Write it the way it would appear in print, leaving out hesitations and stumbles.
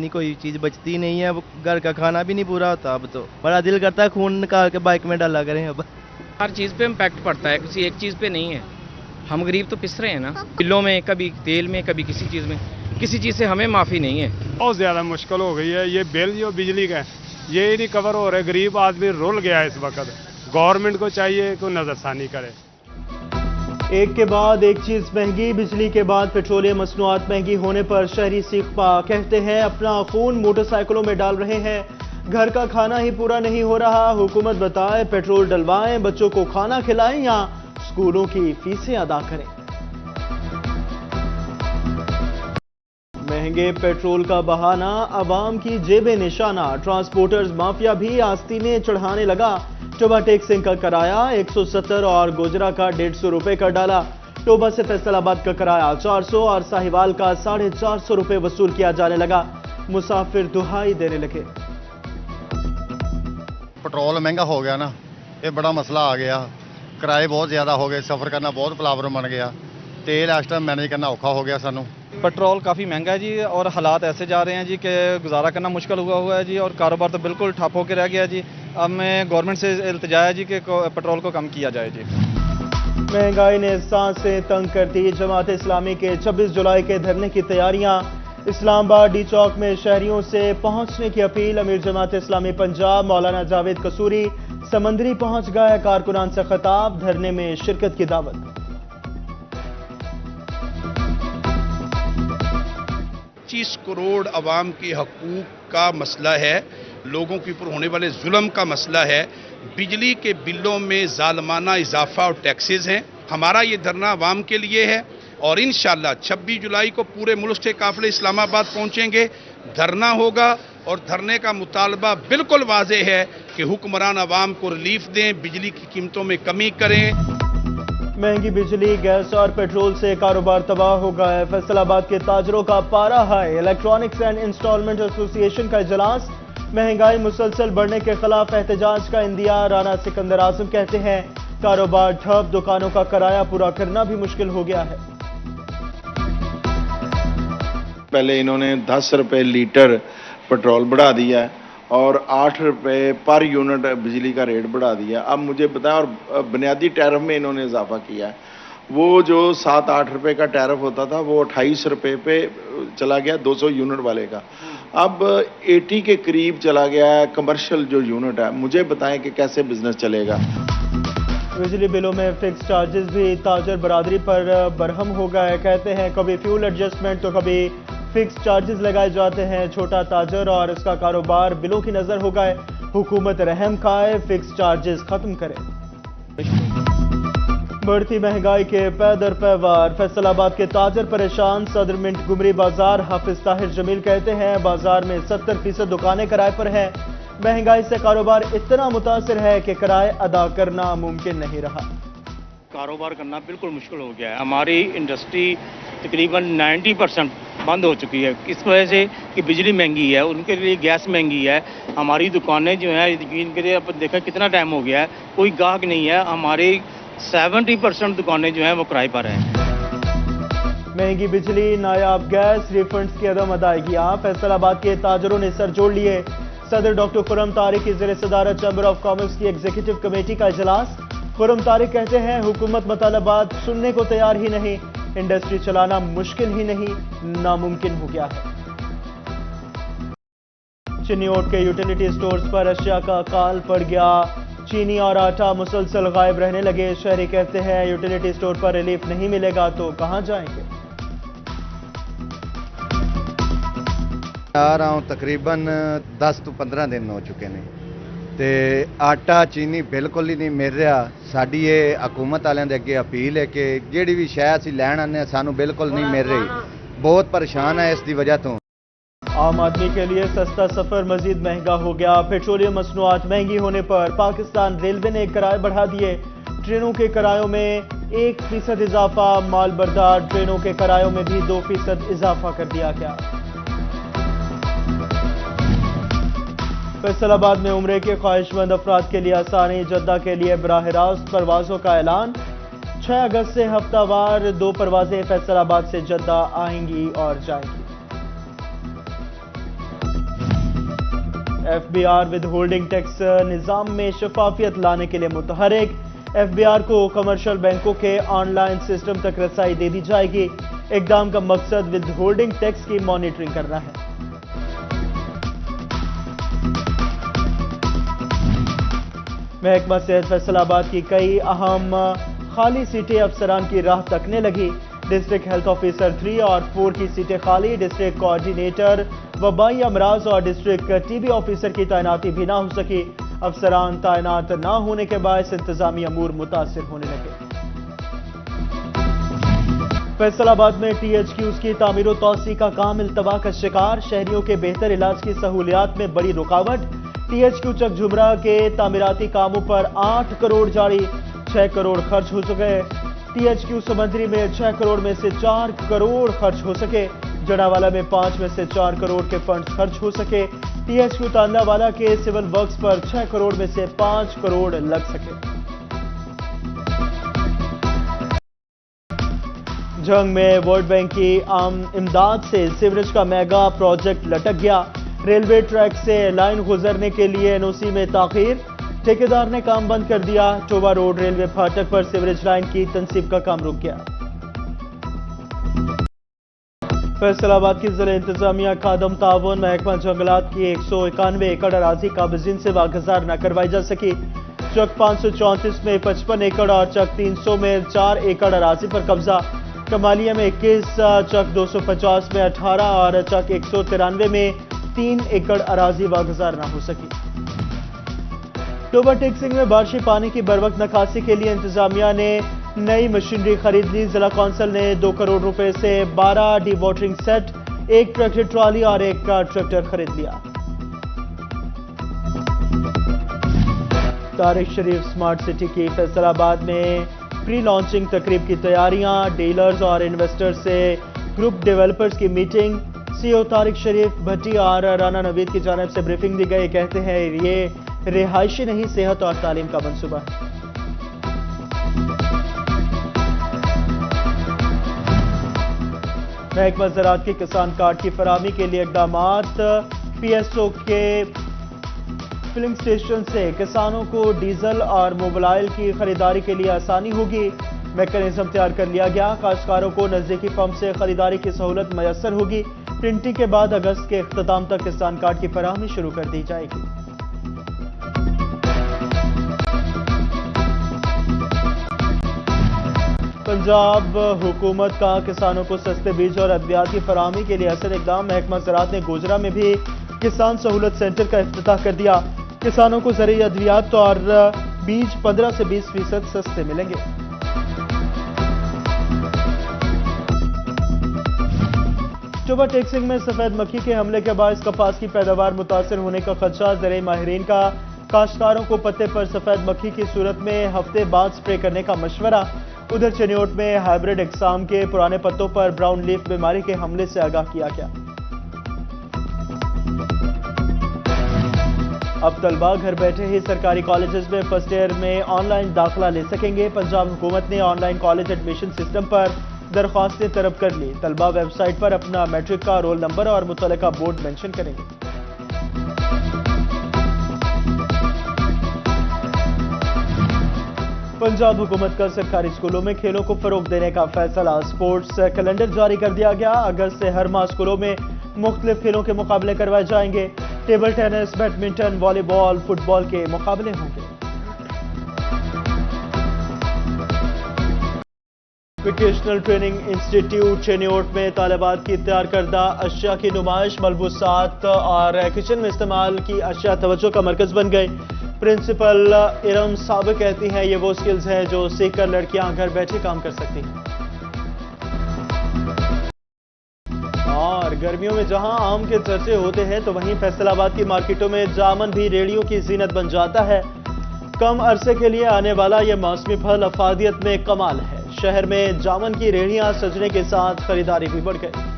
इतनी कोई चीज़ बचती नहीं है, वो घर का खाना भी नहीं पूरा होता। अब तो बड़ा दिल करता है खून निकाल के बाइक में डाला करें अब। हर चीज़ पे इम्पैक्ट पड़ता है, किसी एक चीज़ पे नहीं है। हम गरीब तो पिस रहे हैं ना, बिलों में, कभी तेल में, कभी किसी चीज़ में। किसी चीज़ से हमें माफ़ी नहीं है। बहुत ज़्यादा मुश्किल हो गई है। ये बिल जो बिजली का है ये ही नहीं कवर हो रहा है। गरीब आदमी रुल गया है इस वक्त। गवर्नमेंट को चाहिए कि नज़रसानी करे। एक के बाद एक चीज महंगी, बिजली के बाद पेट्रोलियम मसनूआत महंगी होने पर शहरी सीखपा कहते हैं अपना खून मोटरसाइकिलों में डाल रहे हैं। घर का खाना ही पूरा नहीं हो रहा, हुकूमत बताए पेट्रोल डलवाएं, बच्चों को खाना खिलाएं या स्कूलों की फीसें अदा करें। महंगे पेट्रोल का बहाना, अवाम की जेबें निशाना, ट्रांसपोर्टर्स माफिया भी आस्ती में चढ़ाने लगा। टोबा टैक्सिंग का किराया 170 और गोजरा का 150 रुपए कर डाला। टोबा से फैसलाबाद का किराया 400 और साहिवाल का 450 रुपए वसूल किया जाने लगा। मुसाफिर दुहाई देने लगे। पेट्रोल महंगा हो गया ना, ये बड़ा मसला आ गया। किराए बहुत ज़्यादा हो गए, सफ़र करना बहुत प्रॉब्लम बन गया। तेल इस टाइम मैनेज करना औखा हो गया सानू। पेट्रोल काफ़ी महंगा है जी, और हालात ऐसे जा रहे हैं जी कि गुजारा करना मुश्किल हुआ है जी, और कारोबार तो बिल्कुल ठप होकर रह गया जी। अब मैं गवर्नमेंट से इल्तिजा है जी कि पेट्रोल को कम किया जाए जी। महंगाई ने सांसें तंग कर दी। जमात इस्लामी के 26 जुलाई के धरने की तैयारियां। इस्लामाबाद डी चौक में शहरियों से पहुंचने की अपील। अमीर जमात इस्लामी पंजाब मौलाना जावेद कसूरी समंदरी पहुंच गए। कारकुनान से खिताब, धरने में शिरकत की दावत। 25 करोड़ अवाम के हकूक का मसला है, लोगों के ऊपर होने वाले जुल्म का मसला है, बिजली के बिलों में जालमाना इजाफा और टैक्सेस हैं। हमारा ये धरना अवाम के लिए है और इंशाअल्लाह 26 जुलाई को पूरे मुल्क से काफिले इस्लामाबाद पहुंचेंगे। धरना होगा और धरने का मुतालबा बिल्कुल वाज़ेह है कि हुक्मरान अवाम को रिलीफ दें, बिजली की कीमतों में कमी करें। महंगी बिजली, गैस और पेट्रोल से कारोबार तबाह हो गया है। फैसलाबाद के ताजरों का पारा high. Electronics and installment association का इजलास। महंगाई मुसलसल बढ़ने के खिलाफ एहतजाज का इंदिया। राना सिकंदर आजम कहते हैं कारोबार ठप, दुकानों का किराया पूरा करना भी मुश्किल हो गया है। पहले इन्होंने 10 रुपए लीटर पेट्रोल बढ़ा दिया है और 8 रुपए पर यूनिट बिजली का रेट बढ़ा दिया। अब मुझे बताएं, और बुनियादी टैरिफ में इन्होंने इजाफा किया है। वो जो 7-8 रुपए का टैरिफ होता था वो 28 रुपए पे चला गया 200 यूनिट वाले का। अब 80 के करीब चला गया है कमर्शियल जो यूनिट है। मुझे बताएं कि कैसे बिजनेस चलेगा। बिजली बिलों में फिक्स चार्जेस भी ताजर बरादरी पर बरहम हो गए। कहते हैं कभी फ्यूल एडजस्टमेंट तो कभी फिक्स चार्जेस लगाए जाते हैं। छोटा ताजर और इसका कारोबार बिलों की नजर हो गए। हुकूमत रहम खाए, फिक्स चार्जेस खत्म करे। बढ़ती महंगाई के पैदर पैवार। फैसलाबाद के ताजर परेशान। सदर मिंट गुमरी बाजार हाफिज ताहिर जमील कहते हैं बाजार में 70% दुकानें किराए पर हैं। महंगाई से कारोबार इतना मुतासिर है कि किराए अदा करना मुमकिन नहीं रहा। कारोबार करना बिल्कुल मुश्किल हो गया है। हमारी इंडस्ट्री तकरीबन 90% बंद हो चुकी है इस वजह से कि बिजली महंगी है, उनके लिए गैस महंगी है। हमारी दुकानें जो हैं, यकीन करिए, अब देखा कितना टाइम हो गया है, कोई गाहक नहीं है। हमारी 70% दुकानें जो हैं वो किराए पर हैं। महंगी बिजली, नायाब गैस, रिफंड्स की अदम अदायगियां। फैसलाबाद के ताजरों ने सर जोड़ लिए। सदर डॉक्टर खुर्रम तारिक की ज़ेर सदारत चैम्बर ऑफ कॉमर्स की एग्जीक्यूटिव कमेटी का इजलास। खुर्रम तारिक कहते हैं हुकूमत मतलबात सुनने को तैयार ही नहीं। इंडस्ट्री चलाना मुश्किल ही नहीं, नामुमकिन हो गया है। चिन्नीओट के यूटिलिटी स्टोर्स पर अशिया का काल पड़ गया। चीनी और आटा मुसलसल गायब रहने लगे। शहरी कहते हैं यूटिलिटी स्टोर पर रिलीफ नहीं मिलेगा तो कहां जाएंगे। आ रहा हूँ, तकरीबन 10 ਤੋਂ 15 दिन हो चुके हैं ਤੇ ਆਟਾ ਚੀਨੀ ਬਿਲਕੁਲ ਹੀ ਨਹੀਂ ਮਿਲ ਰਿਹਾ। ਸਾਡੀ ਇਹ ਹਕੂਮਤ ਵਾਲਿਆਂ ਦੇ ਅੱਗੇ ਅਪੀਲ ਹੈ ਕਿ ਜਿਹੜੀ ਵੀ ਸ਼ੈ ਅਸੀਂ ਲੈਣ ਆਉਂਦੇ ਹਾਂ ਸਾਨੂੰ ਬਿਲਕੁਲ ਨਹੀਂ ਮਿਲ ਰਹੀ। ਬਹੁਤ ਪਰੇਸ਼ਾਨ ਹੈ ਇਸ ਦੀ ਵਜ੍ਹਾ ਤੋਂ। आम आदमी के लिए सस्ता सफर मजीद महंगा हो गया। पेट्रोलियम मसनूआत महंगी होने पर पाकिस्तान रेलवे ने किराए बढ़ा दिए। ट्रेनों के किरायों में 1% इजाफा। माल बरदार ट्रेनों के किरायों में भी 2% इजाफा कर दिया गया। फैसलाबाद में उम्रे के ख्वाहिशमंद अफराद के लिए आसानी। जद्दा के लिए बराह रास्त परवाजों का ऐलान। 6 अगस्त से हफ्तावार 2 परवाजें फैसलाबाद से जद्दा आएंगी और जाएंगी। FBR विद होल्डिंग टैक्स निज़ाम में शफाफियत लाने के लिए मुतहरिक। FBR को कमर्शियल बैंकों के ऑनलाइन सिस्टम तक रसाई दे दी जाएगी। इक़दाम का मकसद विद होल्डिंग टैक्स की मॉनिटरिंग करना है। महकमा सेहत फैसलाबाद की कई अहम खाली सीटें अफसरान की राह तकने लगी। डिस्ट्रिक्ट हेल्थ ऑफिसर 3 और 4 की सीटें खाली। डिस्ट्रिक्ट कोऑर्डिनेटर वबाई अमराज और डिस्ट्रिक्ट टीबी ऑफिसर की तैनाती भी ना हो सकी। अफसरान तैनात ना होने के बायस इंतजामी अमूर मुतासिर होने लगे। फैसलाबाद में THQs की तामीर व तौसी का काम इल्तवा का शिकार। शहरियों के बेहतर इलाज की सहूलियात में बड़ी रुकावट। THQ चक झुमरा के तामीराती कामों पर 8 करोड़ जारी, 6 करोड़ खर्च हो चुके। THQ समंदरी में 6 करोड़ में से 4 करोड़ खर्च हो सके। जड़ावाला में 5 में से 4 करोड़ के फंड्स खर्च हो सके। THQ तांदावाला के सिविल वर्क्स पर 6 करोड़ में से 5 करोड़ लग सके। जंग में वर्ल्ड बैंक की आम इमदाद से सीवरेज का मेगा प्रोजेक्ट लटक गया। रेलवे ट्रैक से लाइन गुजरने के लिए NOC में ताखीर। ठेकेदार ने काम बंद कर दिया। टोबा रोड रेलवे फाटक पर सीवरेज लाइन की तनसीब का काम रुक गया। फैसलाबाद की जिला इंतजामिया खादम तावन महकमा जंगलात की 191 एकड़ अराजी काबिजीन से वागुजार न करवाई जा सकी। चक 534 में 55 एकड़ और चक 300 में 4 एकड़ अराजी पर कब्जा। कमालिया में 21, चक 250 में 18 और चक 193 में 3 एकड़ अराजी वागुजार न हो सकी। टोबा टेक्सिंग में बारिशी पानी की बरवक्त निकासी के लिए इंतजामिया ने नई मशीनरी खरीद ली। जिला कौंसिल ने 2 करोड़ रुपए से 12 D watering set, 1 tractor trolley और 1 ट्रैक्टर खरीद लिया। तारिक शरीफ स्मार्ट सिटी की फैसलाबाद में प्री लॉन्चिंग तकरीब की तैयारियां। डीलर्स और इन्वेस्टर्स से ग्रुप डेवलपर्स की मीटिंग। CEO तारिक शरीफ भट्टी और राना नवीद की जानिब से ब्रीफिंग दी गई। कहते हैं ये रिहायशी नहीं, सेहत और तालीम का मंसूबा है। महकमा ज़राअत की किसान कार्ड की फराहमी के लिए इक़दामात। PSO के फिलिंग स्टेशन से किसानों को डीजल और मोबाइल की खरीदारी के लिए आसानी होगी। मैकेनिज्म तैयार कर लिया गया। काश्तकारों को नजदीकी पंप से खरीदारी की सहूलत मैसर होगी। प्रिंटिंग के बाद अगस्त के इख्तिताम तक किसान कार्ड की फराहमी शुरू कर दी जाएगी। पंजाब हुकूमत का किसानों को सस्ते बीज और अद्वियात की फराहमी के लिए असर इक़दाम। महकमा ज़राअत ने गोजरा में भी किसान सहूलत सेंटर का इफ्तिताह कर दिया। किसानों को ज़रूरी अद्वियात और बीज 15 से 20% सस्ते मिलेंगे। टोबा टेक्सिंग में सफेद मक्खी के हमले के बायस कपास की पैदावार मुतासर होने का खदशा। ज़राई माहिरीन का काश्तकारों को पत्ते पर सफेद मक्खी की सूरत में हफ्ते बाद स्प्रे करने का मशवरा। उधर चनियोट में हाइब्रिड इकसाम के पुराने पत्तों पर ब्राउन लीफ बीमारी के हमले से आगाह किया गया। अब तलबा घर बैठे ही सरकारी कॉलेजेस में फर्स्ट ईयर में ऑनलाइन दाखिला ले सकेंगे। पंजाब हुकूमत ने ऑनलाइन कॉलेज एडमिशन सिस्टम पर दरख्वास्तें तलब कर ली। तलबा वेबसाइट पर अपना मैट्रिक का रोल नंबर और मुतल्लिका बोर्ड मेंशन करेंगे। पंजाब हुकूमत का सरकारी स्कूलों में खेलों को फरोग देने का फैसला। स्पोर्ट्स कैलेंडर जारी कर दिया गया। अगस्त से हर माह स्कूलों में मुख्तलिफ खेलों के मुकाबले करवाए जाएंगे। Table tennis, badminton, volleyball, football के मुकाबले होंगे। वोकेशनल ट्रेनिंग इंस्टीट्यूट चनियोट में तालिबात की तैयार करदा अशिया की नुमाइश। मलबूसात और किचन में इस्तेमाल की अशिया तवज्जो का मरकज बन गए। प्रिंसिपल इरम साबिक कहती हैं ये वो स्किल्स हैं जो सीखकर लड़कियां घर बैठे काम कर सकती हैं। और गर्मियों में जहां आम के चर्चे होते हैं तो वहीं फैसलाबाद की मार्केटों में जामन भी रेड़ियों की जीनत बन जाता है। कम अरसे के लिए आने वाला यह मौसमी फल अफादियत में कमाल है। शहर में जामन की रेड़ियां सजने के साथ खरीदारी भी बढ़ गई।